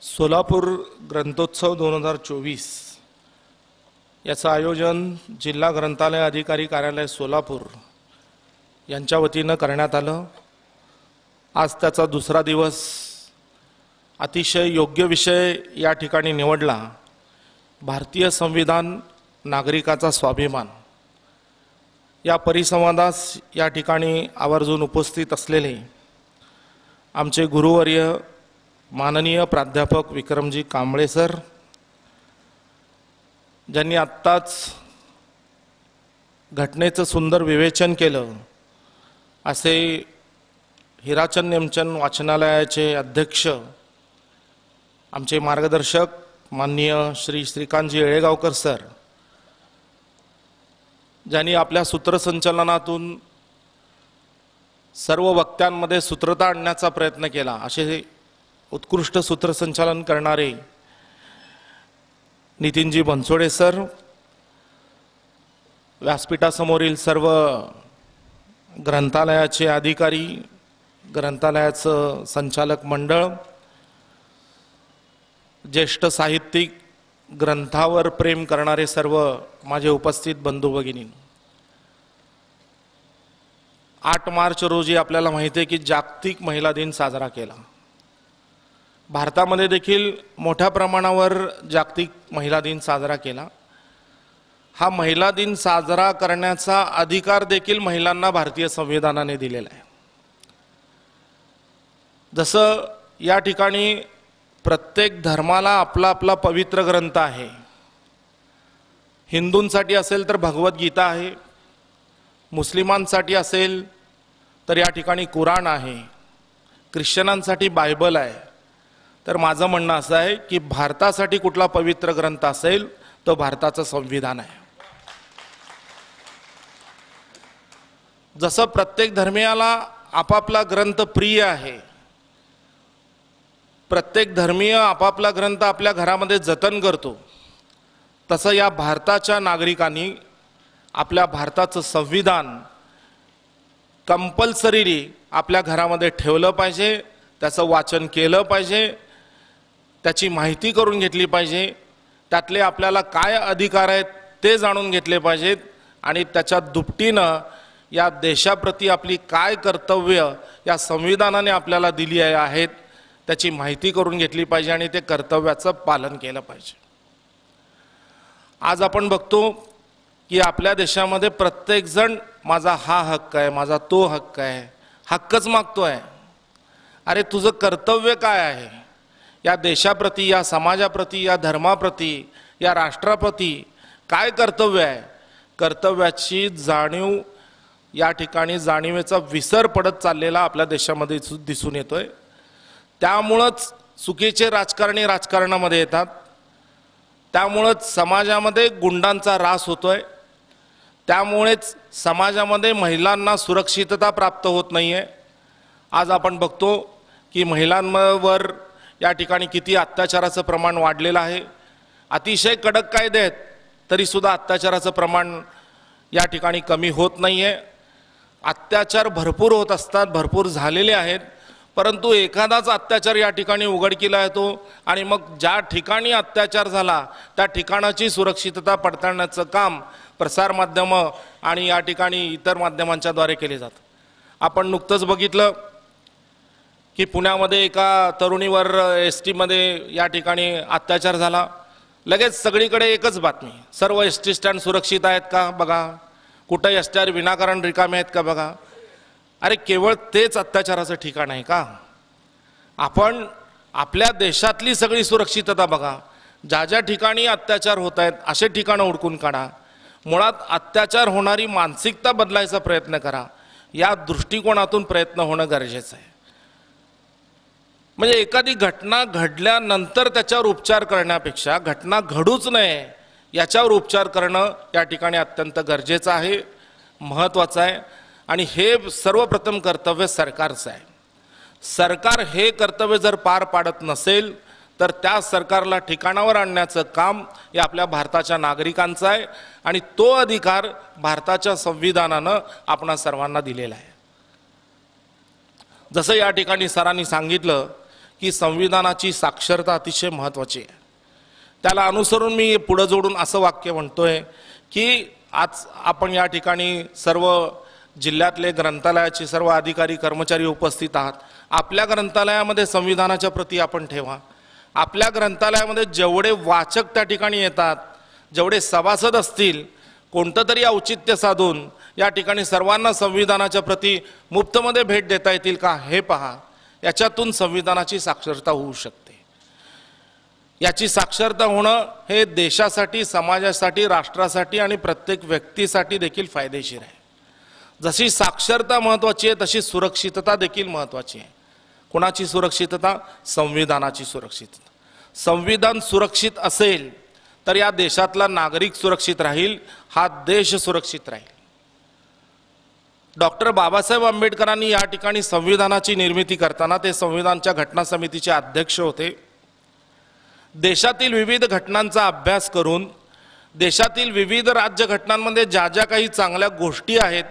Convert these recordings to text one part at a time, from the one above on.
सोलापूर ग्रंथोत्सव 2024 याचं आयोजन जिल्हा ग्रंथालय अधिकारी कार्यालय सोलापूर यांच्या वतीनं करण्यात आलं। आज त्याचा दुसरा दिवस। अतिशय योग्य विषय या ठिकाणी निवडला। भारतीय संविधान नागरिकाचा स्वाभिमान या परिसंवादास या ठिकाणी आवर्जून उपस्थित असलेले आमचे गुरुवर्य माननीय प्राध्यापक विक्रमजी कांबळे सर, ज्यांनी आत्ताच घटनेचं सुंदर विवेचन केलं, असे हिराचंद नेमचंद वाचनालयाचे अध्यक्ष आमचे मार्गदर्शक माननीय श्री श्रीकांतजी येळेगावकर सर, ज्यांनी आपल्या सूत्रसंचलनातून सर्व वक्त्यांमध्ये सूत्रता आणण्याचा प्रयत्न केला, असे उत्कृष्ट सूत्रसंचालन करणारे नितीनजी बनसोडे सर, व्यासपीठासमोरील सर्व ग्रंथालयाचे अधिकारी, ग्रंथालयाचं संचालक मंडळ, ज्येष्ठ साहित्यिक, ग्रंथावर प्रेम करणारे सर्व माझे उपस्थित बंधू भगिनी। 8 मार्च रोजी आपल्याला माहिती आहे की जागतिक महिला दिन साजरा केला। भारतामध्ये देखील मोठ्या प्रमाणावर जागतिक महिला दिन साजरा केला। हा महिला दिन साजरा करण्याचा अधिकार देखील महिलांना भारतीय संविधानाने दिलेला आहे। जसं या ठिकाणी प्रत्येक धर्माला आपला आपला पवित्र ग्रंथ आहे। हिंदूंसाठी असेल तर भगवद्गीता आहे, मुस्लिमांसाठी असेल तर या ठिकाणी कुराण आहे, ख्रिश्चनांसाठी बायबल आहे। तर माझं म्हणणं असं आहे की भारतासाठी कुठला पवित्र ग्रंथ असेल तो भारताचं संविधान आहे। जसं प्रत्येक धर्मीयाला आपापला ग्रंथ प्रिय आहे, प्रत्येक धर्मीय आपापला ग्रंथ आपल्या घरामध्ये जतन करतो, तसं या भारताच्या नागरिकांनी आपल्या भारताचं संविधान कंपल्सरी आपल्या घरामध्ये ठेवलं पाहिजे, त्याचं वाचन केलं पाहिजे, त्याची माहिती करून घेतली पाहिजे, त्यातले आपल्याला काय अधिकार आहेत ते जाणून घेतले पाहिजेत आणि त्याच्या दुपटीनं या देशाप्रती आपली काय कर्तव्य या संविधानाने आपल्याला दिली आहेत त्याची माहिती करून घेतली पाहिजे आणि ते कर्तव्याचं पालन केलं पाहिजे। आज आपण बघतो की आपल्या देशामध्ये प्रत्येक जण माझा हा हक्क आहे, माझा तो हक्क आहे, हक्कच मागतोय। अरे तुझं कर्तव्य काय आहे? या देशाप्रती, या समाजाप्रती, या धर्माप्रती, या राष्ट्राप्रती काय कर्तव्य आहे? कर्तव्याची जाणीव या ठिकाणी जाणीवेचा विसर पडत चाललेला आपल्या देशामध्ये दिसून येतोय। त्यामुळेच चुकीचे राजकारणी राजकारणामध्ये येतात, त्यामुळेच समाजामध्ये गुंडांचा रास होतोय, त्यामुळेच समाजामध्ये महिलांना सुरक्षितता प्राप्त होत नाहीये। आज आपण बघतो की महिलांवर या ठिकाणी किती अत्याचाराचं प्रमाण वाढलेलं आहे। अतिशय कडक कायदे आहेत तरी सुद्धा अत्याचाराचं प्रमाण या ठिकाणी कमी होत नाहीये। अत्याचार भरपूर होत असतात, भरपूर झालेले आहेत, परंतु एखादाच अत्याचार या ठिकाणी उघडकीला येतो आणि मग ज्या ठिकाणी अत्याचार झाला त्या ठिकाणाची सुरक्षितता पडताळण्याचं काम प्रसारमाध्यमं आणि या ठिकाणी इतर माध्यमांच्याद्वारे केले जातं। आपण नुकतंच बघितलं की पुण्यामध्ये एका तरुणीवर ST मध्ये या ठिकाणी अत्याचार झाला। लगेच सगळीकडे एकच बातमी, सर्व ST स्टँड सुरक्षित आहेत का बघा, कुठे STR विनाकारण रिकामे आहेत का बघा। अरे केवळ तेच अत्याचाराचं ठिकाण आहे का? आपण आपल्या देशातली सगळी सुरक्षितता बघा, ज्या ज्या ठिकाणी अत्याचार होत आहेत असे ठिकाणं हुडकून काढा। मुळात अत्याचार होणारी मानसिकता बदलायचा प्रयत्न करा, या दृष्टिकोनातून प्रयत्न होणं गरजेचं आहे। म्हणजे एखादी घटना घडल्यानंतर त्याच्यावर उपचार करण्यापेक्षा घटना घडूच नये याच्यावर उपचार करणं या ठिकाणी अत्यंत गरजेचं आहे, महत्त्वाचं आहे। आणि हे सर्वप्रथम कर्तव्य सरकारचं आहे। सरकार हे कर्तव्य जर पार पाडत नसेल तर त्या सरकारला ठिकाणावर आणण्याचं काम हे आपल्या भारताच्या नागरिकांचं आहे आणि तो अधिकार भारताच्या संविधानानं आपणा सर्वांना दिलेला आहे। जसं या ठिकाणी सरांनी सांगितलं की संविधानाची साक्षरता अतिशय महत्त्वाची आहे. त्याला अनुसरून मी पुढे जोडून असं वाक्य म्हणतोय की आज आपण या ठिकाणी सर्व जिल्ह्यातले ग्रंथालयाचे सर्व अधिकारी कर्मचारी उपस्थित आहात. आपल्या ग्रंथालयामध्ये संविधानाच्या प्रती आपण ठेवा. आपल्या ग्रंथालयामध्ये जेवढे वाचक त्या ठिकाणी येतात, जेवढे सभासद असतील, कोणतं तरी औचित्य साधून या ठिकाणी सर्वांना संविधानाच्या प्रती मुफ्तमध्ये भेट देता येतील का हे पहा. याच्यातून संविधानाची साक्षरता होऊ शकते. याची साक्षरता होणं हे देशासाठी, समाजासाठी, राष्ट्रासाठी आणि प्रत्येक व्यक्तीसाठी देखील फायदेशीर आहे. जशी साक्षरता महत्त्वाची आहे तशी सुरक्षितता देखील महत्त्वाची आहे. कोणाची सुरक्षितता? संविधानाची सुरक्षितता. संविधान सुरक्षित असेल तर या देशातला नागरिक सुरक्षित राहील, हा देश सुरक्षित राहील. डॉक्टर बाबासाहेब आंबेडकरांनी या ठिकाणी संविधानाची निर्मिती करताना ते संविधानच्या घटना समितीचे अध्यक्ष होते. देशातील विविध घटनांचा अभ्यास करून देशातील विविध राज्यघटनांमध्ये ज्या ज्या काही चांगल्या गोष्टी आहेत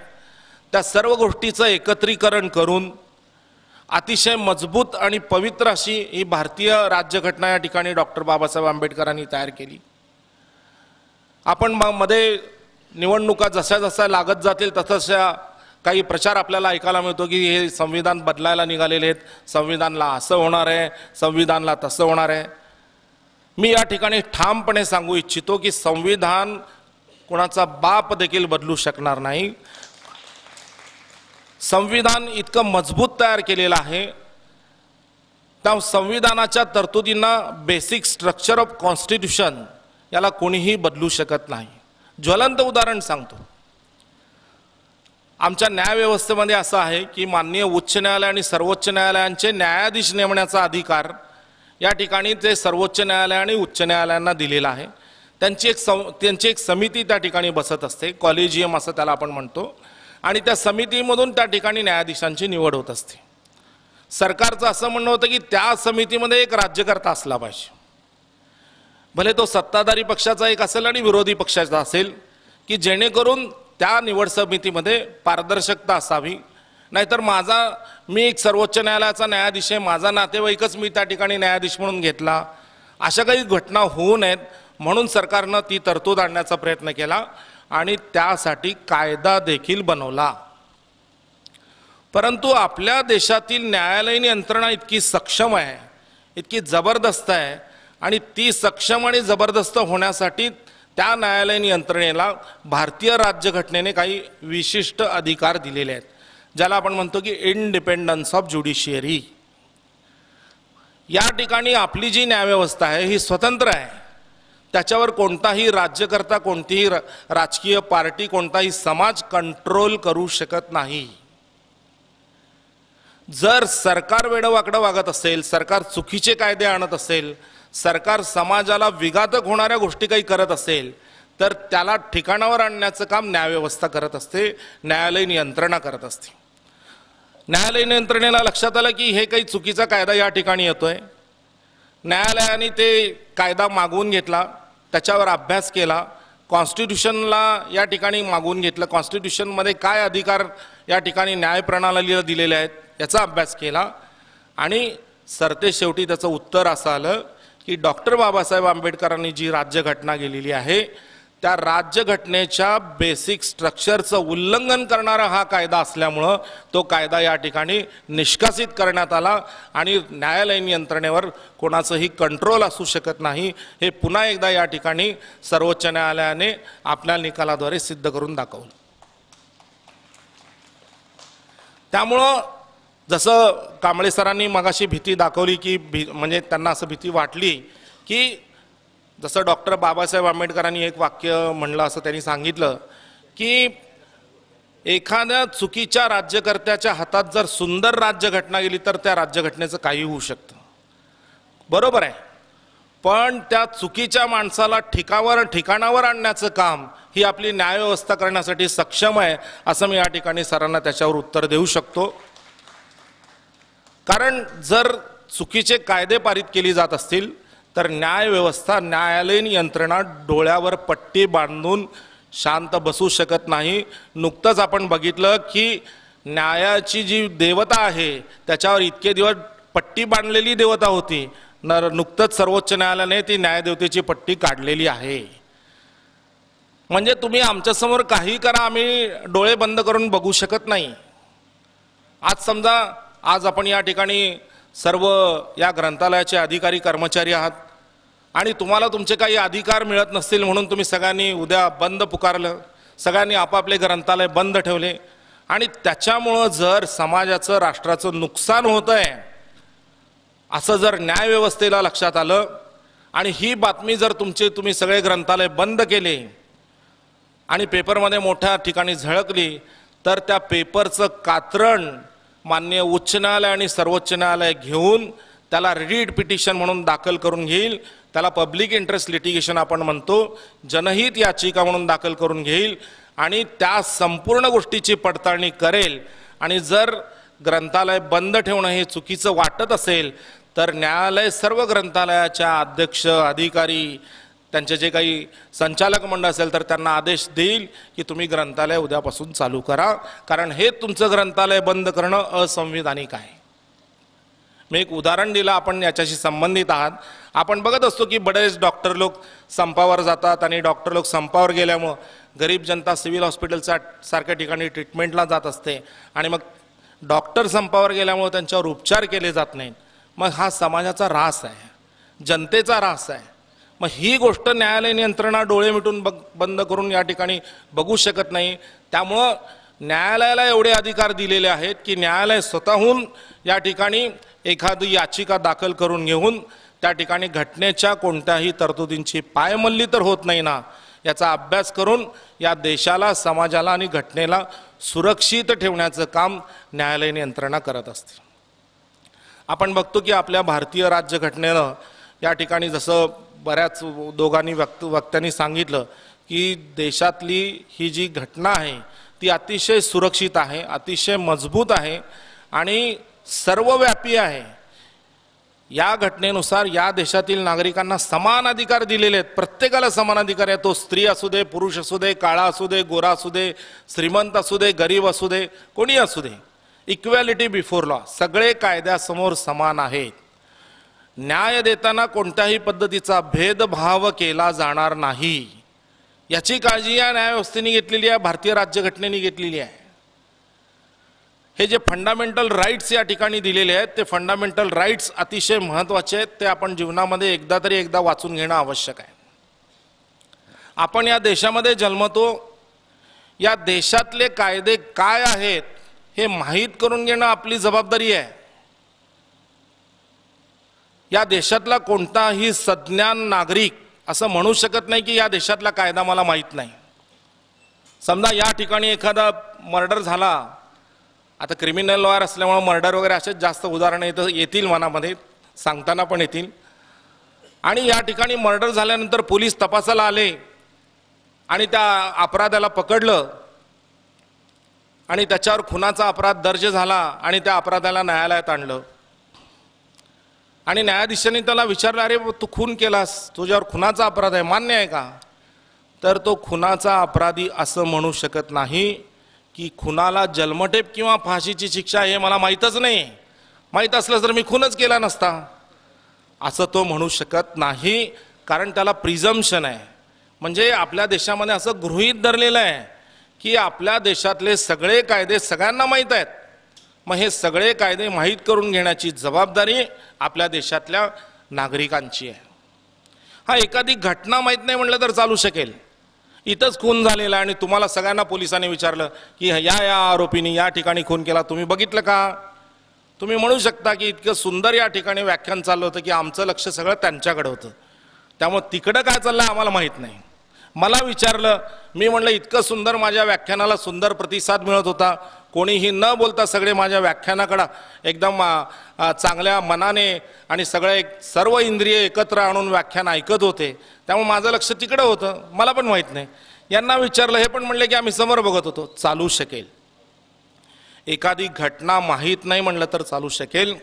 त्या सर्व गोष्टीचं एकत्रीकरण करून अतिशय मजबूत आणि पवित्र अशी ही भारतीय राज्यघटना या ठिकाणी डॉक्टर बाबासाहेब आंबेडकरांनी तयार केली. आपण मध्ये निवडणुका जशा जशा लागत जातील तसं काही प्रचार आपल्याला ऐकायला मिळतो की हे संविधान बदलायला निघालेले आहेत, संविधानला असं होणार आहे, संविधानला तसं होणार आहे. मी या ठिकाणी ठामपणे सांगू इच्छितो की संविधान कोणाचा बाप देखील बदलू शकणार नाही. संविधान इतकं मजबूत तयार केलेलं आहे, त्या संविधानाच्या तरतुदींना बेसिक स्ट्रक्चर ऑफ कॉन्स्टिट्यूशन याला कोणीही बदलू शकत नाही. ज्वलंत उदाहरण सांगतो. आमच्या न्यायव्यवस्थेमध्ये असं आहे की माननीय उच्च न्यायालय आणि सर्वोच्च न्यायालयांचे न्यायाधीश नेमण्याचा अधिकार या ठिकाणी ते सर्वोच्च न्यायालय आणि उच्च न्यायालयांना दिलेला आहे. त्यांची एक समिती त्या ठिकाणी बसत असते, कॉलेजियम असं त्याला आपण म्हणतो, आणि त्या समितीमधून त्या ठिकाणी न्यायाधीशांची निवड होत असते. सरकारचं असं म्हणणं होतं की त्या समितीमध्ये एक राज्यकर्ता असला पाहिजे, भले तो सत्ताधारी पक्षाचा एक असेल आणि विरोधी पक्षाचा असेल, की जेणेकरून त्या निवड समितीमध्ये पारदर्शकता असावी. नाहीतर मी एक सर्वोच्च न्यायालयाचा न्यायाधीश आहे, माझा नातेवाईकच मी त्या ठिकाणी न्यायाधीश म्हणून घेतला, अशा काही घटना होऊ नयेत म्हणून सरकारनं ती तरतूद आणण्याचा प्रयत्न केला आणि त्यासाठी कायदा देखील बनवला. परंतु आपल्या देशातील न्यायालयीन यंत्रणा इतकी सक्षम आहे, इतकी जबरदस्त आहे, आणि ती सक्षम आणि जबरदस्त होण्यासाठी त्या न्यायालयीन यंत्रणेला भारतीय राज्यघटनेने काही विशिष्ट अधिकार दिलेले आहेत, ज्याला आपण म्हणतो की इंडिपेंडन्स ऑफ ज्युडिशियरी. या ठिकाणी आपली जी न्यायव्यवस्था आहे ही स्वतंत्र आहे. त्याच्यावर कोणताही राज्यकर्ता, कोणतीही राजकीय पार्टी, कोणताही समाज कंट्रोल करू शकत नाही. जर सरकार वेडवाकडं वागत असेल, सरकार चुकीचे कायदे आणत असेल, सरकार समाजाला विघातक होणाऱ्या गोष्टी काही करत असेल, तर त्याला ठिकाणावर आणण्याचं काम न्यायव्यवस्था करत असते, न्यायालयीन यंत्रणा करत असते. न्यायालयीन यंत्रणेला लक्षात आलं की हे काही चुकीचा कायदा या ठिकाणी येतोय. न्यायालयाने ते कायदा मागवून घेतला, त्याच्यावर अभ्यास केला, कॉन्स्टिट्यूशनला या ठिकाणी मागवून घेतलं, कॉन्स्टिट्यूशनमध्ये काय अधिकार या ठिकाणी न्यायप्रणालीला दिलेले आहेत याचा अभ्यास केला, आणि सरतेशेवटी त्याचं उत्तर असं आलं की डॉक्टर बाबासाहेब आंबेडकरांनी जी राज्यघटना केलेली आहे त्या राज्यघटनेच्या बेसिक स्ट्रक्चरचं उल्लंघन करणारा हा कायदा असल्यामुळं तो कायदा या ठिकाणी निष्कासित करण्यात आला आणि न्यायालयीन यंत्रणेवर कोणाचंही कंट्रोल असू शकत नाही, हे पुन्हा एकदा या ठिकाणी सर्वोच्च न्यायालयाने आपल्या निकालाद्वारे सिद्ध करून दाखवलं. त्यामुळं जसं कांबळे सरांनी मगाशी भीती दाखवली की म्हणजे त्यांना असं भीती वाटली की जसं डॉक्टर बाबासाहेब आंबेडकरांनी एक वाक्य म्हणलं असं त्यांनी सांगितलं की एखाद्या चुकीच्या राज्यकर्त्याच्या हातात जर सुंदर राज्यघटना गेली तर त्या राज्यघटनेचं काही होऊ शकतं. बरोबर आहे, पण त्या चुकीच्या माणसाला ठिकाणावर आणण्याचं काम ही आपली न्यायव्यवस्था करण्यासाठी सक्षम आहे, असं मी या ठिकाणी सरांना त्याच्यावर उत्तर देऊ शकतो. कारण जर चुकीचे कायदे पारित केली जात असतील तर न्यायव्यवस्था, न्यायालयीन यंत्रणा डोळ्यावर पट्टी बांधून शांत बसू शकत नाही. नुकतंच आपण बघितलं की न्यायाची जी देवता आहे त्याच्यावर इतके दिवस पट्टी बांधलेली देवता होती, नुकतंच सर्वोच्च न्यायालयाने ती न्यायदेवतेची पट्टी काढलेली आहे. म्हणजे तुम्ही आमच्यासमोर काही करा, आम्ही डोळे बंद करून बघू शकत नाही. आज समजा आज आपण या ठिकाणी सर्व या ग्रंथालयाचे अधिकारी कर्मचारी आहात आणि तुम्हाला तुमचे काही अधिकार मिळत नसतील म्हणून तुम्ही सगळ्यांनी उद्या बंद पुकारलं, सगळ्यांनी आपापले ग्रंथालय बंद ठेवले आणि त्याच्यामुळं जर समाजाचं राष्ट्राचं नुकसान होतं आहे असं जर न्यायव्यवस्थेला लक्षात आलं आणि ही बातमी जर तुम्ही सगळे ग्रंथालय बंद केले आणि पेपरमध्ये मोठ्या ठिकाणी झळकली तर त्या पेपरचं कात्रण माननीय उच्च न्यायालय आणि सर्वोच्च न्यायालय घेऊन त्याला रीट पिटिशन म्हणून दाखल करून घेईल, त्याला पब्लिक इंटरेस्ट लिटिगेशन आपण म्हणतो, जनहित याचिका म्हणून दाखल करून घेईल आणि त्या संपूर्ण गोष्टीची पडताळणी करेल. आणि जर ग्रंथालय बंद ठेवणं हे चुकीचं वाटत असेल तर न्यायालय सर्व ग्रंथालयाच्या अध्यक्ष अधिकारी त्यांचे जे काही संचालक मंडळ असेल तर त्यांना आदेश देईल की तुम्ही ग्रंथालय उद्यापासून चालू करा, कारण हे तुमचं ग्रंथालय बंद करणं असंविधानिक आहे. मी एक उदाहरण दिलं, आपण याच्याशी संबंधित आहात. आपण बघत असतो की बरेच डॉक्टर लोक संपावर जातात आणि डॉक्टर लोक संपावर गेल्यामुळं गरीब जनता सिव्हिल हॉस्पिटलच्या सारख्या ठिकाणी ट्रीटमेंटला जात असते आणि मग डॉक्टर संपावर गेल्यामुळं त्यांच्यावर उपचार केले जात नाहीत. मग हा समाजाचा ऱ्हास आहे, जनतेचा ऱ्हास आहे. मग ही गोष्ट न्यायालयीन यंत्रणा डोळे मिटून बंद करून या ठिकाणी बघू शकत नाही. त्यामुळं न्यायालयाला एवढे अधिकार दिलेले आहेत की न्यायालय स्वतःहून या ठिकाणी एखादी याचिका दाखल करून घेऊन त्या ठिकाणी घटनेच्या कोणत्याही तरतुदींची पायमल्ली तर होत नाही ना याचा अभ्यास करून या देशाला, समाजाला आणि घटनेला सुरक्षित ठेवण्याचं काम न्यायालयीन यंत्रणा करत असते. आपण बघतो की आपल्या भारतीय राज्यघटनेनं या ठिकाणी जसं बऱ्याच दोघांनी वक्त्यांनी सांगितलं की देशातली ही जी घटना आहे ती अतिशय सुरक्षित आहे, अतिशय मजबूत आहे आणि सर्वव्यापी आहे. या घटनेनुसार या देशातील नागरिकांना समान अधिकार दिलेले आहेत, प्रत्येकाला समान अधिकार आहे. तो स्त्री असू दे, पुरुष असू दे, काळा असू दे, गोरा असू दे, श्रीमंत असू दे, गरीब असू दे, कोणी असू दे. इक्वॅलिटी बिफोर लॉ, सगळे कायद्यासमोर समान आहेत. न्याय देताना कोणत्याही पद्धतीचा भेदभाव केला जाणार नाही याची काळजी या न्यायव्यवस्थेने घेतलेली आहे, भारतीय राज्यघटनेने घेतलेली आहे. हे जे फंडामेंटल राईट्स या ठिकाणी दिलेले आहेत ते फंडामेंटल राईट्स अतिशय महत्त्वाचे आहेत. ते आपण जीवनामध्ये एकदा वाचून घेणं आवश्यक आहे. आपण या देशामध्ये जन्मतो, या देशातले कायदे काय आहेत हे माहीत करून घेणं आपली जबाबदारी आहे. या देशातला कोणताही सज्ञान नागरिक असं म्हणू शकत नाही की या देशातला कायदा मला माहीत नाही. समजा या ठिकाणी एखादा मर्डर झाला, आता क्रिमिनल लॉयर असल्यामुळे मर्डर वगैरे असेच जास्त उदाहरणं येतील मनामध्ये, सांगताना पण येतील. आणि या ठिकाणी मर्डर झाल्यानंतर पोलीस तपासाला आले आणि त्या अपराधाला पकडलं आणि त्याच्यावर खुनाचा अपराध दर्ज झाला आणि त्या अपराधाला न्यायालयात आणलं आणि न्यायाधीशांनी त्याला विचारलं, अरे तू खून केलास, तुझ्यावर खुनाचा अपराध आहे, मान्य आहे का? तर तो खुनाचा अपराधी असं म्हणू शकत नाही की खुनाला जन्मठेप किंवा फाशीची शिक्षा हे मला माहीतच नाही, माहीत असलं तर मी खूनच केला नसता, असं तो म्हणू शकत नाही. कारण त्याला प्रिझम्पशन आहे. म्हणजे आपल्या देशामध्ये असं गृहीत धरलेलं आहे की आपल्या देशातले सगळे कायदे सगळ्यांना माहीत आहेत. मग हे सगळे कायदे माहीत करून घेण्याची जबाबदारी आपल्या देशातल्या नागरिकांची आहे. हा एखादी घटना माहीत नाही म्हटलं तर चालू शकेल. इथंच खून झालेला आणि तुम्हाला सगळ्यांना पोलिसांनी विचारलं की या आरोपीने या ठिकाणी खून केला, तुम्ही बघितलं का? तुम्ही म्हणू शकता की इतकं सुंदर या ठिकाणी व्याख्यान चाललं होतं की आमचं लक्ष सगळं त्यांच्याकडे होतं, त्यामुळे तिकडं काय चाललं आम्हाला माहीत नाही. मला विचारलं, मी म्हणलं इतकं सुंदर माझ्या व्याख्यानाला सुंदर प्रतिसाद मिळत होता, कोणीही न बोलता सगळे माझ्या व्याख्यानाकडं एकदम चांगल्या मनाने आणि सर्व इंद्रिय एकत्र आणून व्याख्यान ऐकत होते, त्यामुळे माझं लक्ष तिकडं होतं, मला पण माहीत नाही. यांना विचारलं, हे पण म्हणले की आम्ही समोर बघत होतो. चालू शकेल. एखादी घटना माहीत नाही म्हणलं तर चालू शकेल,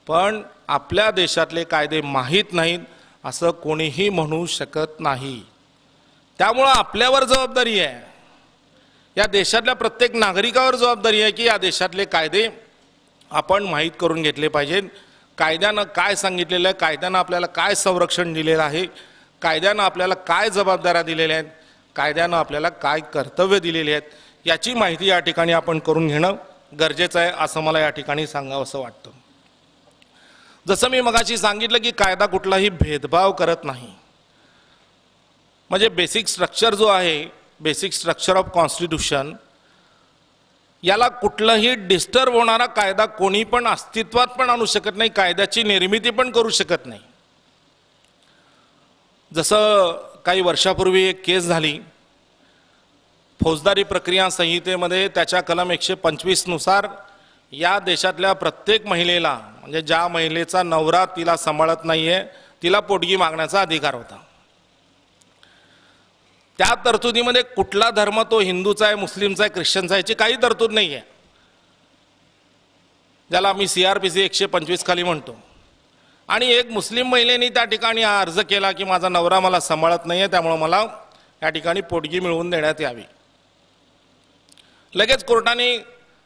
पण आपल्या देशातले कायदे माहीत नाहीत असं कोणीही म्हणू शकत नाही. त्यामुळं आपल्यावर जबाबदारी आहे, या देशातल्या प्रत्येक नागरिकावर जबाबदारी आहे की या देशातले कायदे आपण माहीत करून घेतले पाहिजेत. कायद्यानं काय सांगितलेलं आहे, कायद्यानं आपल्याला काय संरक्षण दिलेलं आहे, कायद्यानं आपल्याला काय जबाबदाऱ्या दिलेल्या आहेत, कायद्यानं आपल्याला काय कर्तव्य दिलेली आहेत, याची माहिती या ठिकाणी आपण करून घेणं गरजेचं आहे असं मला या ठिकाणी सांगावंसं वाटतं. जसं मी मगाशी सांगितलं की कायदा कुठलाही भेदभाव करत नाही. म्हणजे बेसिक स्ट्रक्चर जो आहे, बेसिक स्ट्रक्चर ऑफ कॉन्स्टिट्यूशन, याला कुठलाही डिस्टर्ब होणारा कायदा कोणी पण अस्तित्वात पण आणू शकत नाही, कायद्याची निर्मिती पण करू शकत नाही. जसं काही वर्षापूर्वी एक केस झाली फौजदारी प्रक्रिया संहितेमध्ये, त्याच्या कलम 125 नुसार या देशातल्या प्रत्येक महिलेला, म्हणजे ज्या महिलेचा नवरा तिला सांभाळत नाहीये, तिला पोटगी मागण्याचा अधिकार होता. त्या तरतुदीमध्ये कुठला धर्म, तो हिंदूचा आहे, मुस्लिमचा आहे, ख्रिश्चनचा आहे, याची काही तरतूद नाही आहे, ज्याला आम्ही CRPC 125 खाली म्हणतो. आणि एक मुस्लिम महिलेने त्या ठिकाणी अर्ज केला की माझा नवरा मला सांभाळत नाहीये, त्यामुळे मला या ठिकाणी पोटगी मिळवून देण्यात यावी. लगेच कोर्टाने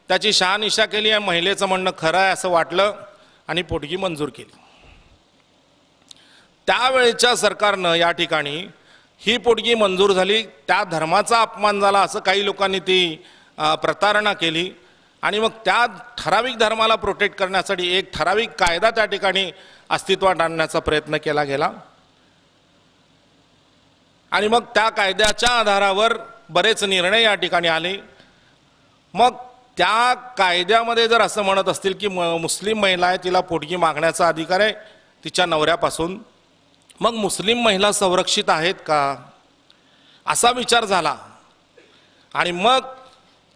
त्याची शहानिशा केली आणि महिलेचं म्हणणं खरं आहे असं वाटलं आणि पोटगी मंजूर केली. त्यावेळेच्या सरकारनं या ठिकाणी ही पोटगी मंजूर झाली, त्या धर्माचा अपमान झाला असं काही लोकांनी ती प्रतारणा केली आणि मग त्या ठराविक धर्माला प्रोटेक्ट करण्यासाठी एक ठराविक कायदा त्या ठिकाणी अस्तित्वात आणण्याचा प्रयत्न केला गेला. आणि मग त्या कायद्याच्या आधारावर बरेच निर्णय या ठिकाणी आले. मग त्या कायद्यामध्ये जर असं म्हणत असतील की मुस्लिम महिला आहे, तिला पोटगी मागण्याचा अधिकार आहे तिच्या नवऱ्यापासून, मग मुस्लिम महिला संरक्षित आहेत का, असा विचार झाला. आणि मग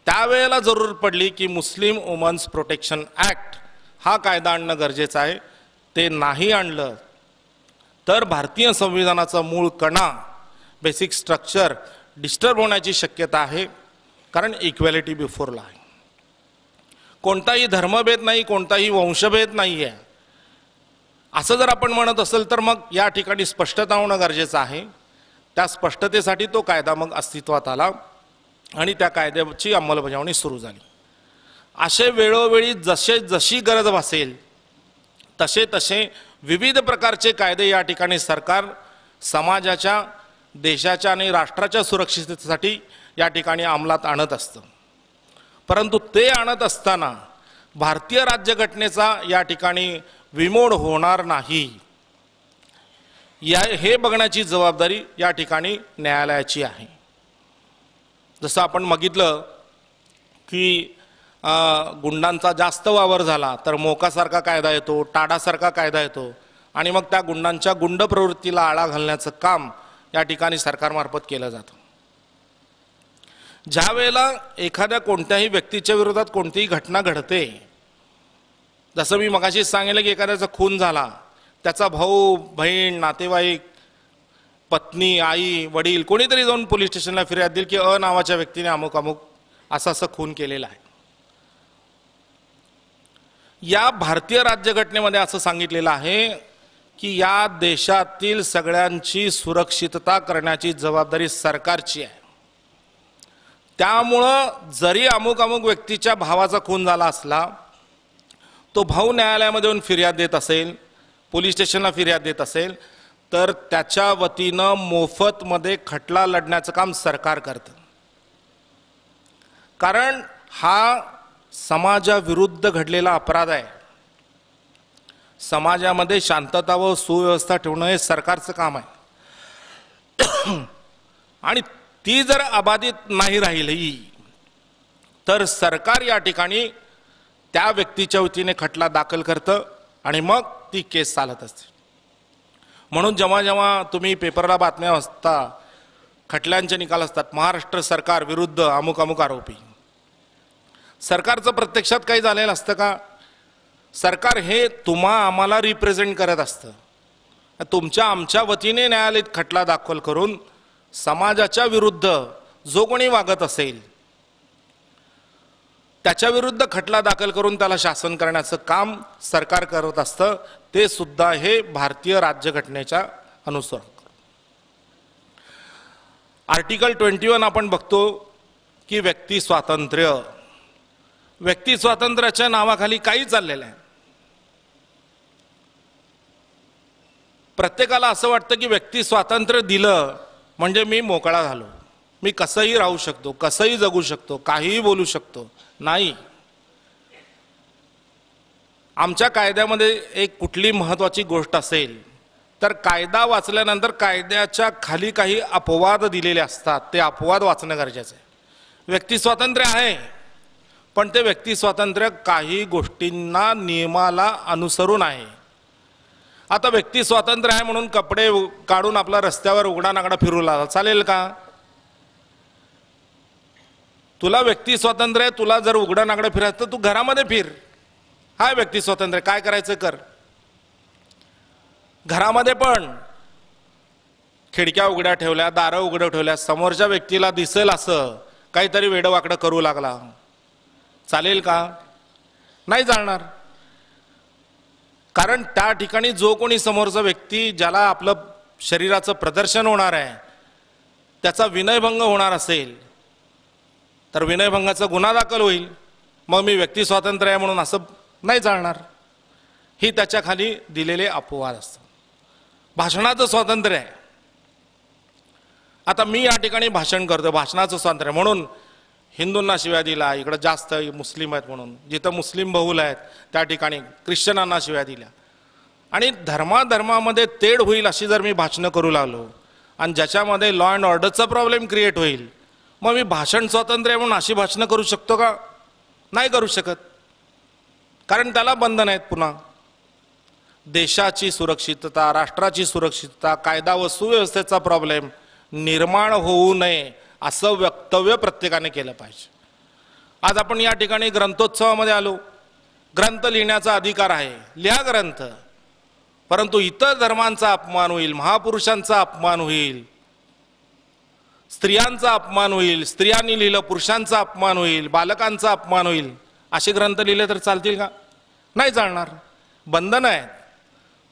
त्यावेळेला जरूर पडली की मुस्लिम वुमन्स प्रोटेक्शन ॲक्ट हा कायदा आणणं गरजेचं आहे. ते नाही आणलं तर भारतीय संविधानाचा मूळ कणा, बेसिक स्ट्रक्चर डिस्टर्ब होण्याची शक्यता आहे. कारण इक्वॅलिटी बिफोर लॉ आहे, कोणताही धर्मभेद नाही, कोणताही वंशभेद नाही आहे असं जर आपण म्हणत असेल तर मग या ठिकाणी स्पष्टता होणं गरजेचं आहे. त्या स्पष्टतेसाठी तो कायदा मग अस्तित्वात आला आणि त्या कायद्याची अंमलबजावणी सुरू झाली. असे वेळोवेळी जशी गरज भासेल तसे तसे विविध प्रकारचे कायदे या ठिकाणी सरकार समाजाच्या, देशाच्या आणि राष्ट्राच्या सुरक्षिततेसाठी या ठिकाणी अंमलात आणत असतं. परंतु ते आणत असताना भारतीय राज्यघटनेचा या ठिकाणी विमोड होणार नाही हे बघण्याची जबाबदारी या ठिकाणी न्यायालयाची आहे. जसं आपण बघितलं की गुंडांचा जास्त वावर झाला तर मोकासारखा कायदा येतो, टाडासारखा कायदा येतो आणि मग त्या गुंडांच्या गुंड प्रवृत्तीला आळा घालण्याचं काम या ठिकाणी सरकारमार्फत केलं जातं. ज्या वेळेला एखाद्या कोणत्याही व्यक्तीच्या विरोधात कोणतीही घटना घडते, जसं मी मगाशी सांगितलं की एखाद्याचा खून झाला, त्याचा भाऊ, बहीण, नातेवाईक, पत्नी, आई, वडील कोणीतरी जाऊन पोलीस स्टेशनला फिर्याद देईल की नावाच्या व्यक्तीने अमुक अमुक असं खून केलेला आहे. या भारतीय राज्यघटनेमध्ये असं सांगितलेलं आहे की या देशातील सगळ्यांची सुरक्षितता करण्याची जबाबदारी सरकारची आहे. त्यामुळं जरी अमुक अमुक व्यक्तीच्या भावाचा खून झाला असला, तो भाऊ न्यायालयामध्ये येऊन फिर्याद देत असेल, पोलीस स्टेशनला फिर्याद देत असेल, तर त्याच्या वतीनं मोफतमध्ये खटला लढण्याचं काम सरकार करतं. कारण हा समाजाविरुद्ध घडलेला अपराध आहे. समाजामध्ये शांतता व सुव्यवस्था ठेवणं हे सरकारचं काम आहे. आणि ती जर अबाधित नाही राहिली तर सरकार या ठिकाणी त्या व्यक्तीच्या वतीने खटला दाखल करतं आणि मग ती केस चालत असते. म्हणून जेव्हा जेव्हा तुम्ही पेपरला बातम्या वाचता, खटल्यांचे निकाल असतात, महाराष्ट्र सरकार विरुद्ध अमुक अमुक आरोपी, सरकारचं प्रत्यक्षात काही झालेलं असतं का? सरकार हे आम्हाला रिप्रेझेंट करत असतं. तुमच्या आमच्या वतीने न्यायालयात खटला दाखल करून समाजाच्या विरुद्ध जो कोणी वागत असेल त्याच्या विरुद्ध खटला दाखल करून त्याला शासन करण्याचं काम सरकार करत असतं. ते सुद्धा हे भारतीय राज्यघटनेच्या अनुसार. आर्टिकल 21 आपण बघतो की व्यक्ती स्वातंत्र्य, व्यक्ती स्वातंत्र्याच्या नावाखाली काही चाललेलं आहे. प्रत्येकाला असं वाटतं की व्यक्ती स्वातंत्र्य दिलं म्हणजे मी मोकळा झालो, मी कसंही राहू शकतो, कसंही जगू शकतो, काहीही बोलू शकतो. नाही, आमच्या कायद्यामध्ये एक कुठली महत्त्वाची गोष्ट असेल तर कायदा वाचल्यानंतर कायद्याच्या खाली काही अपवाद दिलेले असतात, ते अपवाद वाचणं गरजेचं आहे. व्यक्ती स्वातंत्र्य आहे, पण ते व्यक्ती स्वातंत्र्य काही गोष्टींना नियमाला अनुसरून आहे. आता व्यक्ती स्वातंत्र्य आहे म्हणून कपडे काढून आपला रस्त्यावर उघडा नागडा फिरू लागला चालेल का? तुला व्यक्ती स्वातंत्र्य आहे, तुला जर उघडा नागडा फिरायचं तर तू घरामध्ये फिर, हा व्यक्ती स्वातंत्र्य. काय करायचं कर. घरामध्ये पण खिडक्या उघड्या ठेवल्या, दारं उघडं ठेवल्या, समोरच्या व्यक्तीला दिसेल असं काहीतरी वेडवाकडं करू लागला, चालेल का? नाही चालणार. कारण त्या ठिकाणी जो कोणी समोरचा व्यक्ती ज्याला आपलं शरीराचं प्रदर्शन होणार आहे त्याचा विनयभंग होणार असेल तर विनयभंगाचा गुन्हा दाखल होईल. मग मी व्यक्ती स्वातंत्र्य आहे म्हणून असं नाही चालणार. ही त्याच्या खाली दिलेले अपवाद असतात. भाषणाचं स्वातंत्र्य आहे. आता मी या ठिकाणी भाषण करतो, भाषणाचं स्वातंत्र्य म्हणून हिंदूंना शिव्या दिला, इकडं जास्त मुस्लिम आहेत म्हणून, जिथं मुस्लिम बहुल आहेत त्या ठिकाणी ख्रिश्चनांना शिव्या दिल्या, आणि धर्माधर्मामध्ये तेढ होईल अशी जर मी भाषणं करू लागलो आणि ज्याच्यामध्ये लॉ अँड ऑर्डरचा प्रॉब्लेम क्रिएट होईल, मग मी भाषण स्वातंत्र्य म्हणून अशी भाषणं करू शकतो का? नाही करू शकत. कारण त्याला बंधन आहेत. पुन्हा देशाची सुरक्षितता, राष्ट्राची सुरक्षितता, कायदा व सुव्यवस्थेचा प्रॉब्लेम निर्माण होऊ नये असं वक्तव्य प्रत्येकाने केलं पाहिजे. आज आपण या ठिकाणी ग्रंथोत्सवामध्ये आलो. ग्रंथ लिहिण्याचा अधिकार आहे, लिहा ग्रंथ, परंतु इतर धर्मांचा अपमान होईल, महापुरुषांचा अपमान होईल, स्त्रियांचा अपमान होईल, स्त्रियांनी लिहिलं पुरुषांचा अपमान होईल, बालकांचा अपमान होईल, असे ग्रंथ लिहिले तर चालतील का? नाही चालणार. बंधन आहे.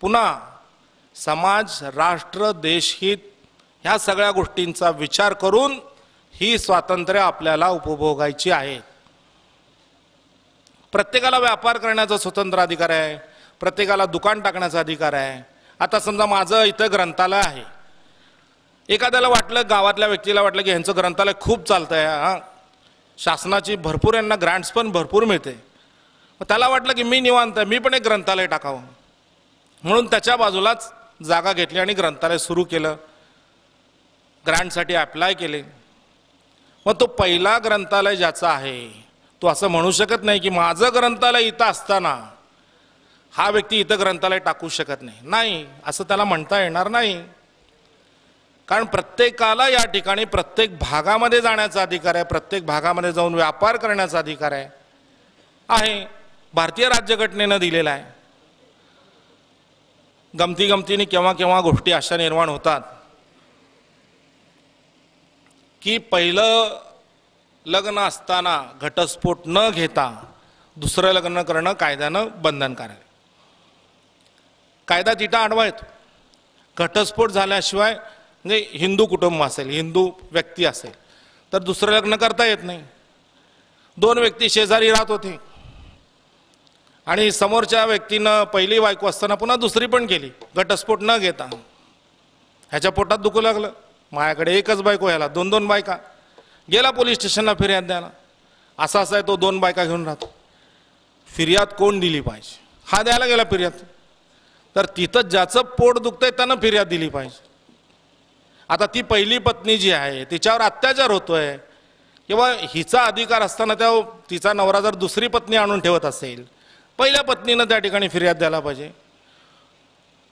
पुन्हा समाज, राष्ट्र, देशहित ह्या सगळ्या गोष्टींचा विचार करून ही स्वातंत्र्य आपल्याला उपभोगायची आहे. प्रत्येकाला व्यापार करण्याचा स्वतंत्र अधिकार आहे, प्रत्येकाला दुकान टाकण्याचा अधिकार आहे. आता समजा माझं इथं ग्रंथालय आहे, एखाद्याला वाटलं, गावातल्या व्यक्तीला वाटलं की ह्यांचं ग्रंथालय खूप चालतंय, हां, शासनाची भरपूर यांना ग्रँट्स पण भरपूर मिळते, त्याला वाटलं की मी निवांत आहे, मी पण एक ग्रंथालय टाकावं, म्हणून त्याच्या बाजूलाच जागा घेतली आणि ग्रंथालय सुरू केलं, ग्रँटसाठी अप्लाय केले. मग तो पहिला ग्रंथालय ज्याचा आहे तो असं म्हणू शकत नाही की माझं ग्रंथालय इथं असताना हा व्यक्ती इथं ग्रंथालय टाकू शकत नाही. नाही, असं त्याला म्हणता येणार नाही. कारण प्रत्येकाला या ठिकाणी प्रत्येक भागामध्ये जाण्याचा अधिकार आहे, प्रत्येक भागामध्ये जाऊन व्यापार करण्याचा अधिकार आहे. भारतीय राज्यघटनेनं दिलेला आहे. गमतीने केव्हा केव्हा गोष्टी अशा निर्माण होतात की पहिलं लग्न असताना घटस्फोट न घेता दुसरं लग्न करणं कायद्यानं बंधनकारक आहे. कायदा तिथं आडवा येतो. घटस्फोट झाल्याशिवाय म्हणजे हिंदू कुटुंब असेल, हिंदू व्यक्ती असेल तर दुसरं लग्न करता येत नाही. दोन व्यक्ती शेजारी राहत होते आणि समोरच्या व्यक्तीनं पहिली बायको असताना पुन्हा दुसरी पण केली घटस्फोट न घेता. ह्याच्या पोटात दुखू लागलं, माझ्याकडे एकच बायको, ह्याला दोन दोन बायका. गेला पोलीस स्टेशनला फिर्याद द्यायला, असा आहे तो दोन बायका घेऊन राहतो. फिर्याद कोण दिली पाहिजे? हा द्यायला गेला फिर्याद. तर तिथं ज्याचं पोट दुखतंय त्यानं फिर्याद दिली पाहिजे. आता ती पहिली पत्नी जी आहे तिच्यावर अत्याचार होतोय किंवा हिचा अधिकार असताना त्या तिचा नवरा जर दुसरी पत्नी आणून ठेवत असेल, पहिल्या पत्नीनं त्या ठिकाणी फिर्याद द्यायला पाहिजे.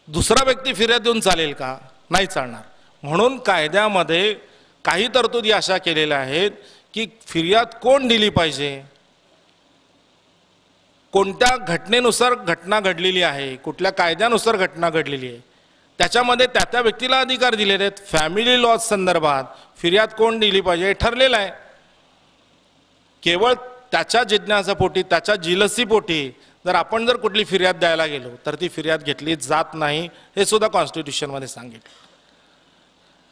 दुसरा व्यक्ती फिर्याद देऊन चालेल का? नाही चालणार. म्हणून कायद्यामध्ये काही तरतुदी अशा केलेल्या आहेत की फिर्याद कोण दिली पाहिजे, कोणत्या घटनेनुसार घटना घडलेली आहे, कुठल्या कायद्यानुसार घटना घडलेली आहे, त्याच्यामध्ये त्या व्यक्तीला अधिकार दिलेले आहेत. फॅमिली लॉ संदर्भात फिर्याद कोण दिली पाहिजे हे ठरलेलं आहे. केवळ त्याच्या जिज्ञासापोटी, त्याच्या जिलसीपोटी जर आपण जर कुठली फिर्याद द्यायला गेलो तर ती फिर्याद घेतली जात नाही, हे सुद्धा कॉन्स्टिट्यूशनमध्ये सांगितलं.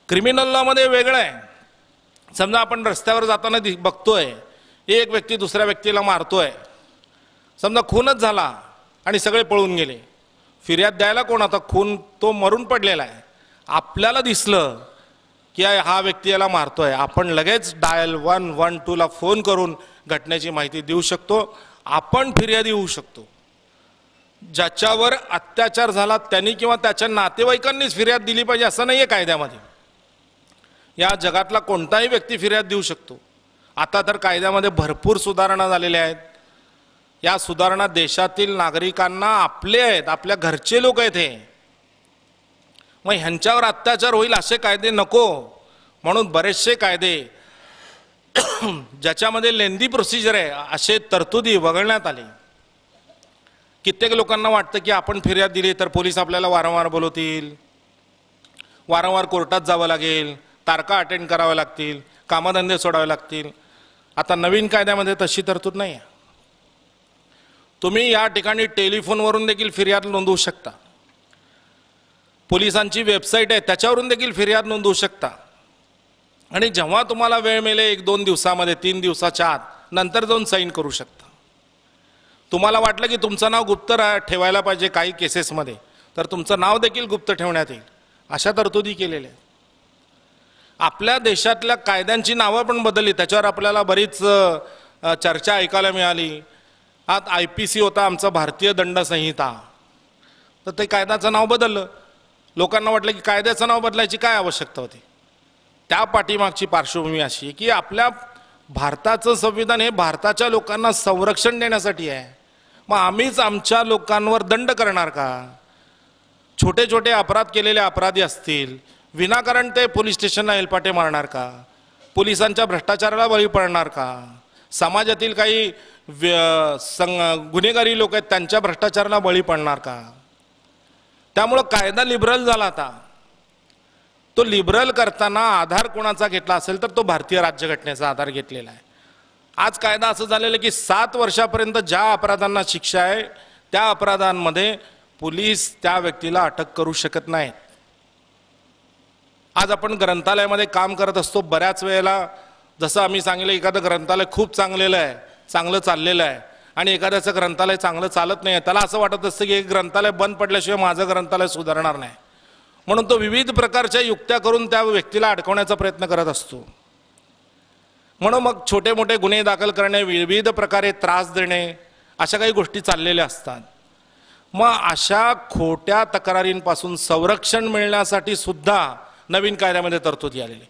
क्रिमिनल लॉमध्ये वेगळं आहे. समजा आपण रस्त्यावर जाताना बघतोय एक व्यक्ती दुसऱ्या व्यक्तीला मारतोय, समजा खूनच झाला आणि सगळे पळून गेले, फिर्याद द्यायला कोण? आता खून तो मरून पडलेला आहे, आपल्याला दिसलं की हा व्यक्ती याला मारतोय, आपण लगेच डायल 112 ला फोन करून घटनेची माहिती देऊ शकतो, आपण फिर्यादी होऊ शकतो. ज्याच्यावर अत्याचार झाला त्यांनी किंवा त्याच्या नातेवाईकांनीच फिर्याद दिली पाहिजे असं नाहीये कायद्यामध्ये. या जगातला कोणताही व्यक्ती फिर्याद देऊ शकतो. आता तर कायद्यामध्ये भरपूर सुधारणा झालेल्या आहेत. या सुधारणा देशातील नागरिकांना आपले आहेत, आपल्या घरचे लोक आहेत हे. मग ह्यांच्यावर अत्याचार होईल असे कायदे नको म्हणून बरेचसे कायदे ज्याच्यामध्ये लेंदी प्रोसिजर आहे असे तरतुदी वगळण्यात आले. कित्येक लोकांना वाटतं की आपण फिर्याद दिली तर पोलीस आपल्याला वारंवार बोलवतील, वारंवार कोर्टात जावं लागेल, तारखा अटेंड कराव्या लागतील, कामधंदे सोडावे लागतील. आता नवीन कायद्यामध्ये तशी तरतूद नाही आहे. तुम्ही या ठिकाणी टेलिफोनवरून देखील फिर्याद नोंदवू शकता. पोलिसांची वेबसाईट आहे त्याच्यावरून देखील फिर्याद नोंदवू शकता. आणि जेव्हा तुम्हाला वेळ मिळेल 1-2 दिवसामध्ये, 3 दिवसाच्या आत, नंतर जाऊन साईन करू शकता. तुम्हाला वाटलं की तुमचं नाव गुप्त ठेवायला पाहिजे काही केसेसमध्ये, तर तुमचं नाव देखील गुप्त ठेवण्यात येईल. अशा तरतुदी केलेल्या आहेत. आपल्या देशातल्या कायद्यांची नावं पण बदलली, त्याच्यावर आपल्याला बरीच चर्चा ऐकायला मिळाली. आज IPC होता आमचा भारतीय दंड संहिता, तर ते कायद्याचं नाव बदललं. लोकांना वाटलं की कायद्याचं नाव बदलायची काय आवश्यकता होती. त्या पाठीमागची पार्श्वभूमी अशी की आपल्या भारताचं संविधान हे भारताच्या लोकांना संरक्षण देण्यासाठी आहे. मग आम्हीच आमच्या लोकांवर दंड करणार का? छोटे छोटे अपराध केलेले अपराधी असतील, विनाकारण ते पोलीस स्टेशनला हेलपाटे मारणार का? पोलिसांच्या भ्रष्टाचाराला बळी पडणार का? समाजातील काही गुन्हेगारी लोक आहेत त्यांच्या भ्रष्टाचाराला बळी पडणार का? त्यामुळं कायदा लिबरल झाला. आता तो लिबरल करताना आधार कोणाचा घेतला असेल तर तो भारतीय राज्यघटनेचा आधार घेतलेला आहे. आज कायदा असं झालेलं की 7 वर्षापर्यंत ज्या अपराधांना शिक्षा आहे त्या अपराधांमध्ये पोलीस त्या व्यक्तीला अटक करू शकत नाहीत. आज आपण ग्रंथालयामध्ये काम करत असतो, बऱ्याच वेळेला जसं आम्ही सांगितलं एखादं ग्रंथालय खूप चांगलं चाललेलं आहे आणि एखाद्याचं ग्रंथालय चांगलं चालत नाही, त्याला असं वाटत असतं की एक ग्रंथालय बंद पडल्याशिवाय माझं ग्रंथालय सुधारणार नाही, म्हणून तो विविध प्रकारच्या युक्त्या करून त्या व्यक्तीला अडकवण्याचा प्रयत्न करत असतो. म्हणून मग छोटे मोठे गुन्हे दाखल करणे, विविध प्रकारे त्रास देणे, अशा काही गोष्टी चाललेल्या असतात. मग अशा खोट्या तक्रारींपासून संरक्षण मिळण्यासाठी सुद्धा नवीन कायद्यामध्ये तरतुदी आलेली.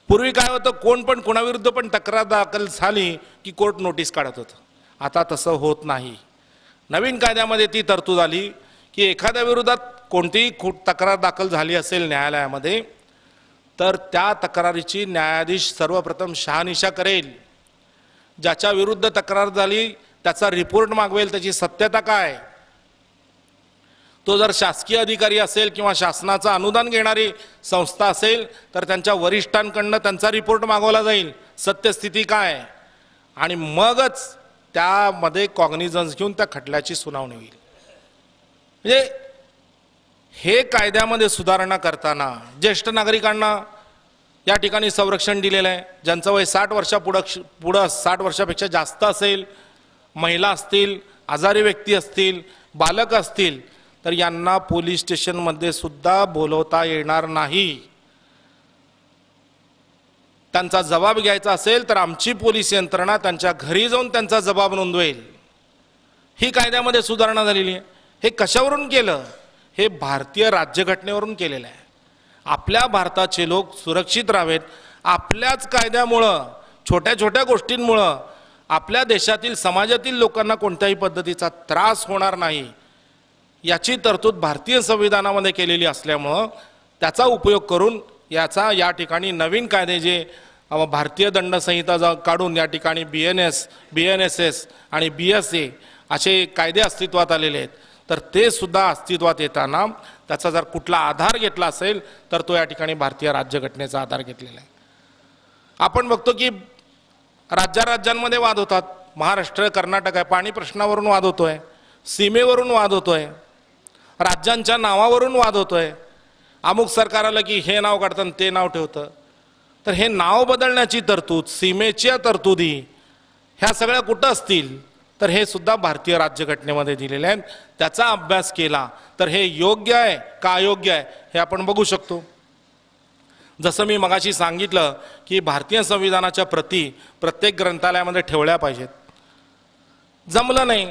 पूर्वी काय होतं, कोण पण कोणाविरुद्ध पण तक्रार दाखल झाली की कोर्ट नोटीस काढत होतं. आता तसं होत नाही. नवीन कायद्यामध्ये ती तरतूद आली की एखाद्या विरोधात कोणतीही तक्रार दाखल झाली असेल न्यायालयामध्ये तर त्या तक्रारीची न्यायाधीश सर्वप्रथम शहानिशा करेल. ज्याच्या विरुद्ध तक्रार झाली त्याचा रिपोर्ट मागवेल, त्याची सत्यता काय. तो जर शासकीय अधिकारी असेल किंवा शासनाचं अनुदान घेणारी संस्था असेल तर त्यांच्या वरिष्ठांकडनं त्यांचा रिपोर्ट मागवला जाईल, सत्यस्थिती काय, आणि मगच त्यामध्ये कॉग्निझन्स घेऊन त्या खटल्याची सुनावणी होईल. म्हणजे हे कायद्यामध्ये सुधारणा करताना ज्येष्ठ नागरिकांना या ठिकाणी संरक्षण दिलेलं आहे. ज्यांचं वय 60 वर्षापुढं 60 वर्षापेक्षा जास्त असेल, महिला असतील, आजारी व्यक्ती असतील, बालक असतील, तर यांना पोलीस स्टेशनमध्ये सुद्धा बोलवता येणार नाही. त्यांचा जबाब घ्यायचा असेल तर आमची पोलीस यंत्रणा त्यांच्या घरी जाऊन त्यांचा जबाब नोंदवेल. ही कायद्यामध्ये सुधारणा झालेली आहे. हे कशावरून केलं? हे भारतीय राज्यघटनेवरून केलेलं आहे. आपल्या भारताचे लोक सुरक्षित राहावेत, आपल्याच कायद्यामुळं, छोट्या छोट्या गोष्टींमुळं आपल्या देशातील समाजातील लोकांना कोणत्याही पद्धतीचा त्रास होणार नाही याची तरतूद भारतीय संविधानामध्ये केलेली असल्यामुळं त्याचा उपयोग करून या ठिकाणी नवीन कायदे जे भारतीय दंड संहिता काढून या ठिकाणी BNSS आणि BSA असे कायदे अस्तित्वात आलेले आहेत. तर ते सुद्धा अस्तित्वात येताना त्याचा जर कुठला आधार घेतला असेल तर तो या ठिकाणी भारतीय राज्यघटनेचा आधार घेतलेला आहे. आपण बघतो की राज्यांमध्ये वाद होतात. महाराष्ट्र, कर्नाटक आहे, पाणी प्रश्नावरून वाद होतोय, सीमेवरून वाद होतोय, राज्यांच्या नावावरून वाद होतोय. अमुक सरकार आलं की हे नाव काढतं ते नाव ठेवतं. तर हे नाव बदलण्याची तरतूद, सीमेच्या तरतुदी ह्या सगळ्या कुठं असतील तर हे सुद्धा भारतीय राज्यघटनेमध्ये दिलेले आहेत. त्याचा अभ्यास केला तर हे योग्य आहे का अयोग्य आहे हे आपण बघू शकतो. जसं मी मगाशी सांगितलं की भारतीय संविधानाच्या प्रती प्रत्येक ग्रंथालयामध्ये ठेवल्या पाहिजेत. जमलं नाही,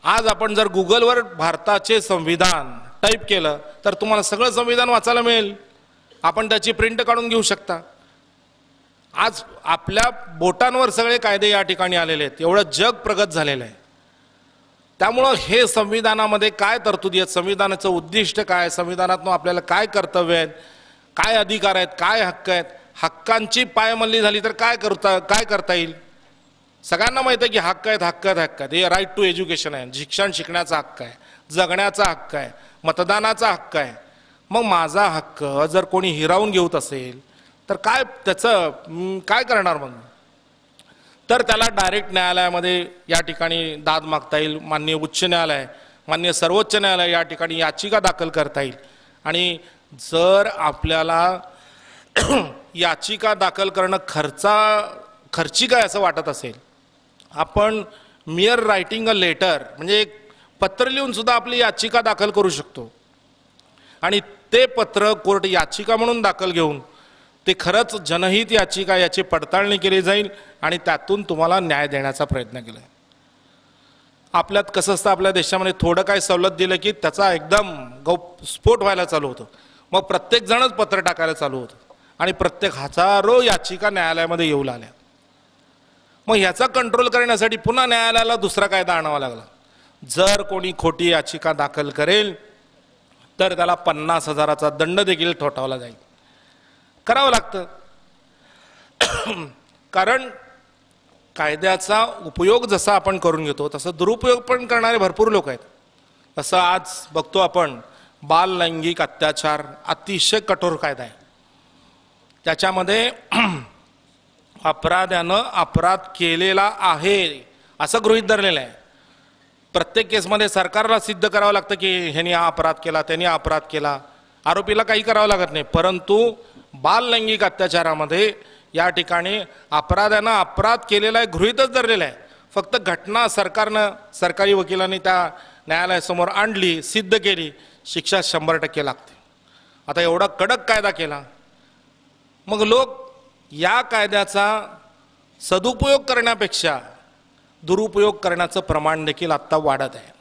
आज आपण जर गुगलवर भारताचे संविधान टाईप केलं तर तुम्हाला सगळं संविधान वाचायला मिळेल. आपण त्याची प्रिंट काढून घेऊ शकता. आज आपल्या बोटांवर सगळे कायदे या ठिकाणी आलेले आहेत. एवढं जग प्रगत झालेलं आहे. त्यामुळं हे संविधानामध्ये काय तरतुदी आहेत, संविधानाचं उद्दिष्ट काय, संविधानातून आपल्याला काय कर्तव्य आहेत, काय अधिकार आहेत, काय हक्क आहेत, हक्कांची पायमल्ली झाली तर काय करता येईल. सगळ्यांना माहिती आहे की हक्क आहेत, हक्क आहेत, हक्क आहेत. हे राईट टू एज्युकेशन आहे, शिक्षण शिकण्याचा हक्क आहे, जगण्याचा हक्क आहे, मतदानाचा हक्क आहे. मग माझा हक्क जर कोणी हिरावून घेऊत असेल तर काय त्याचं काय करणार मग. तर त्याला डायरेक्ट न्यायालयामध्ये या ठिकाणी दाद मागता येईल. माननीय उच्च न्यायालय, माननीय सर्वोच्च न्यायालय या ठिकाणी याचिका दाखल करता येईल. आणि जर आपल्याला याचिका दाखल करणं खर्चिक आहे असं वाटत असेल, आपण मिअर रायटिंग अ लेटर म्हणजे एक पत्र लिहून सुद्धा आपली याचिका दाखल करू शकतो. आणि ते पत्र कोर्ट याचिका म्हणून दाखल घेऊन ते खरंच जनहित याचिका याची पडताळणी केली जाईल आणि त्यातून तुम्हाला न्याय देण्याचा प्रयत्न केला. आपल्यात कसं असतं, आपल्या देशामध्ये थोडं काय सवलत दिलं की त्याचा एकदम स्फोट व्हायला चालू होतं. मग प्रत्येक जणच पत्र टाकायला चालू होतं आणि प्रत्येक हजारो याचिका न्यायालयामध्ये येऊ लागल्या. मग ह्याचा कंट्रोल करण्यासाठी पुन्हा न्यायालयाला दुसरा कायदा आणावा लागला. जर कोणी खोटी याचिका दाखल करेल तर त्याला 50,000चा दंड देखील ठोठावला जाईल. करावं लागतं. कारण कायद्याचा उपयोग जसा आपण करून घेतो तसं दुरुपयोग पण करणारे भरपूर लोक आहेत. तसं आज बघतो आपण बाल लैंगिक अत्याचार अतिशय कठोर कायदा आहे. त्याच्यामध्ये अपराध्यानं अपराध केलेला आहे असं गृहीत धरलेलं आहे. प्रत्येक केसमध्ये सरकारला सिद्ध करावं लागतं की ह्याने हा अपराध केला, त्यांनी हा अपराध केला. आरोपीला काही करावं लागत नाही. परंतु बाल लैंगिक अत्याचारामध्ये या ठिकाणी अपराध्यानं अपराध केलेला आहे गृहीतच धरलेला आहे. फक्त घटना सरकारी वकिलांनी त्या न्यायालयासमोर आणली, सिद्ध केली, शिक्षा 100% लागते. आता एवढा कडक कायदा केला, मग लोक या कायद्याचा सदुपयोग करण्यापेक्षा दुरुपयोग करण्याचं प्रमाण देखील आत्ता वाढत आहे.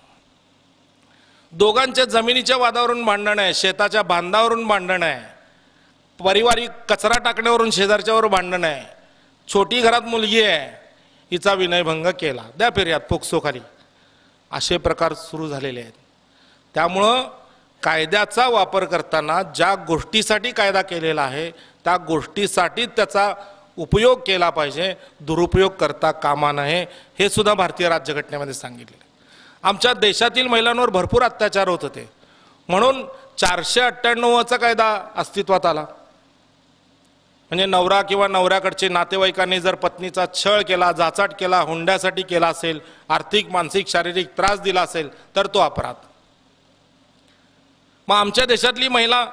दोघांच्या जमिनीच्या वादावरून भांडण आहे, शेताच्या बांधावरून भांडण आहे, पारिवारिक कचरा टाकण्यावरून शेजारच्यावर भांडण आहे, छोटी घरात मुलगी आहे, हिचा विनयभंग केला, द्या फिर्याद पोक्सोखाली, असे प्रकार सुरू झालेले आहेत. त्यामुळं कायद्याचा वापर करताना ज्या गोष्टीसाठी कायदा केलेला आहे त्या गोष्टीसाठी त्याचा उपयोग केला पाहिजे, दुरुपयोग करता कामा नये. हे सुद्धा भारतीय राज्यघटनेमध्ये सांगितले. आमच्या देशातील महिलांवर भरपूर अत्याचार होत होते म्हणून 498चा कायदा अस्तित्वात आला. म्हणजे नवरा किंवा नवऱ्याकडचे नातेवाईकांनी जर पत्नीचा छळ केला, जाचाट केला, हुंड्यासाठी केला असेल, आर्थिक मानसिक शारीरिक त्रास दिला असेल तर तो अपराध. मग आमच्या देशातली महिला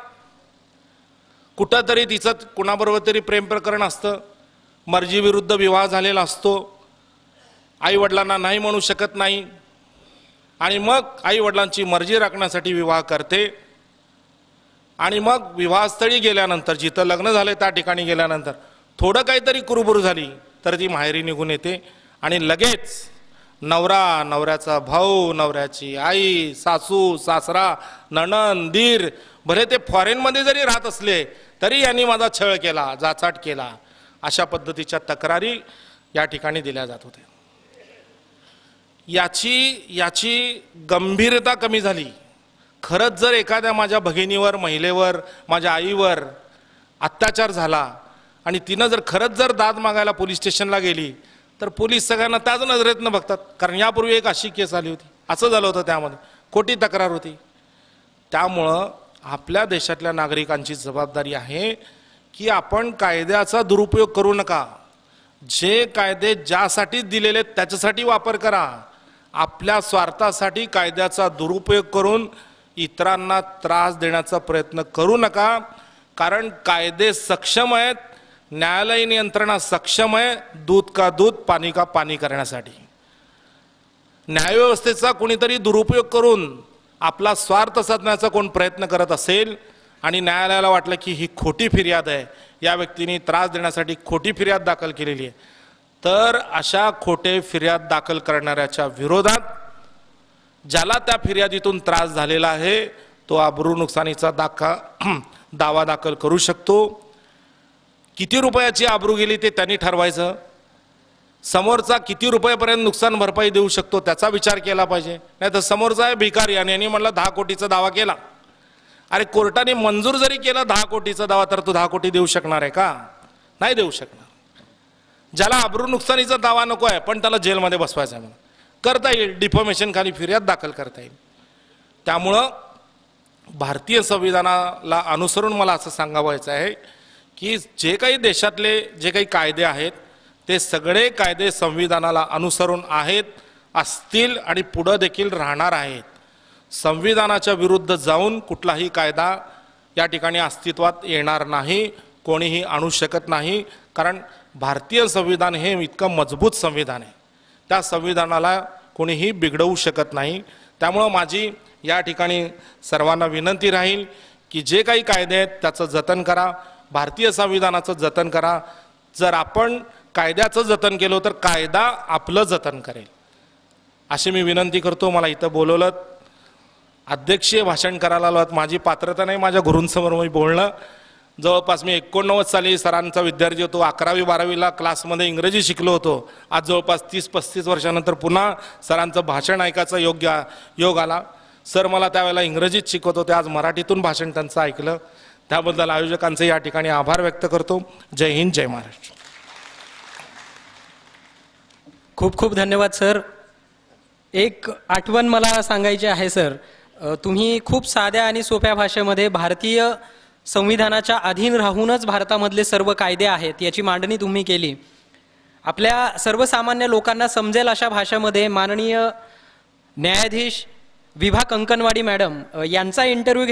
कुठंतरी तिचं कुणाबरोबर तरी प्रेम प्रकरण असतं, मर्जीविरुद्ध विवाह झालेला असतो, आईवडिलांना नाही म्हणू शकत नाही आणि मग आईवडिलांची मर्जी राखण्यासाठी विवाह करते. आणि मग विवाहस्थळी गेल्यानंतर जिथं लग्न झालं त्या ठिकाणी गेल्यानंतर थोडं काहीतरी कुरुबुरू झाली तर ती माहेरी निघून येते आणि लगेच नवरा, नवऱ्याचा भाऊ, नवऱ्याची आई, सासू, सासरा, नणंद, दीर, भले ते फॉरेनमध्ये जरी राहत असले तरी यांनी माझा छळ केला, जाचाट केला, अशा पद्धतीच्या तक्रारी या ठिकाणी दिल्या जात होत्या. याची गंभीरता कमी झाली. खरंच जर एखाद्या माझ्या भगिनीवर, महिलेवर, माझ्या आईवर अत्याचार झाला आणि तिनं जर खरंच दाद मागायला पोलीस स्टेशनला गेली तर पोलीस सगळ्यांना त्याच नजरेतनं बघतात. कारण यापूर्वी एक अशी केस आली होती, असं झालं होतं, त्यामध्ये खोटी तक्रार होती. त्यामुळं आपल्या देशातल्या नागरिकांची जबाबदारी आहे की आपण कायद्याचा दुरुपयोग करू नका. जे कायदे ज्यासाठी दिलेले त्याच्यासाठी वापर करा. आपल्या स्वार्थासाठी कायद्याचा दुरुपयोग करून इतरांना त्रास देण्याचा प्रयत्न करू नका. कारण कायदे सक्षम आहेत, न्यायालयीन यंत्रणा सक्षम आहे दूध का दूध पाणी का पाणी करण्यासाठी. न्यायव्यवस्थेचा कोणीतरी दुरुपयोग करून आपला स्वार्थ साधण्याचा कोण प्रयत्न करत असेल आणि न्यायालयाला वाटलं की ही खोटी फिर्याद आहे, या व्यक्तीने त्रास देण्यासाठी खोटी फिर्याद दाखल केलेली आहे, तर अशा खोटे फिर्याद दाखल करणाऱ्याच्या विरोधात ज्याला त्या फिर्यादीतून त्रास झालेला आहे तो अब्रू नुकसानीचा दावा दाखल करू शकतो. किती रुपयाची अब्रू गेली ते त्यांनी ठरवायचं. समोरचा किती रुपयापर्यंत नुकसान भरपाई देऊ शकतो त्याचा विचार केला पाहिजे. नाही तर समोरचा आहे भिकारी आणि यांनी म्हटलं 10 कोटीचा दावा केला. अरे कोर्टाने मंजूर जरी केला 10 कोटीचा दावा तर तो 10 कोटी देऊ शकणार आहे का? नाही देऊ शकणार. ज्याला अब्रू नुकसानीचा दावा नको आहे पण त्याला जेलमध्ये बसवायचं आहे करता येईल, डिफॉमेशन खाली फिर्याद दाखल करता येईल. त्यामुळं भारतीय संविधानाला अनुसरून मला असं सांगावायचं आहे की जे काही देशातले जे काही कायदे आहेत ते सगळे कायदे संविधानाला अनुसरून आहेत, असतील आणि पुढे देखील राहणार आहेत. संविधानाच्या विरुद्ध जाऊन कुठलाही कायदा या ठिकाणी अस्तित्वात येणार नाही, कोणीही आणू शकत नाही. कारण भारतीय संविधान हे इतकं मजबूत संविधान आहे, त्या संविधानाला कोणीही बिघडवू शकत नाही. त्यामुळं माझी या ठिकाणी सर्वांना विनंती राहील की जे काही कायदे आहेत त्याचं जतन करा, भारतीय संविधानाचं जतन करा. जर आपण कायद्याचं जतन केलं तर कायदा आपलं जतन करेल अशी मी विनंती करतो. मला इथं बोलवलं, अध्यक्षीय भाषण करायला आलो. माझी पात्रता नाही माझ्या गुरूंसमोर मी बोलणं. जवळपास मी 89 साली सरांचा विद्यार्थी होतो. 11वी-12वीला क्लासमध्ये इंग्रजी शिकलो होतो. आज जवळपास 30-35 वर्षानंतर पुन्हा सरांचं भाषण ऐकायचा योग आला. सर मला त्यावेळेला इंग्रजीत शिकवत होते, आज मराठीतून भाषण त्यांचं ऐकलं. त्याबद्दल आयोजकांचे या ठिकाणी आभार व्यक्त करतो. जय हिंद, जय महाराष्ट्र. खूप खूप धन्यवाद सर. एक आठवण मला सांगायची आहे सर. तुम्ही खूप साध्या आणि सोप्या भाषेमध्ये भारतीय संविधानाच्या अधीन राहूनच भारतामधले सर्व कायदे आहेत याची मांडणी तुम्ही केली. आपल्या सर्वसामान्य लोकांना समजेल अशा भाषेमध्ये माननीय न्यायाधीश विभा कंकणवाडी मॅडम यांचा इंटरव्ह्यू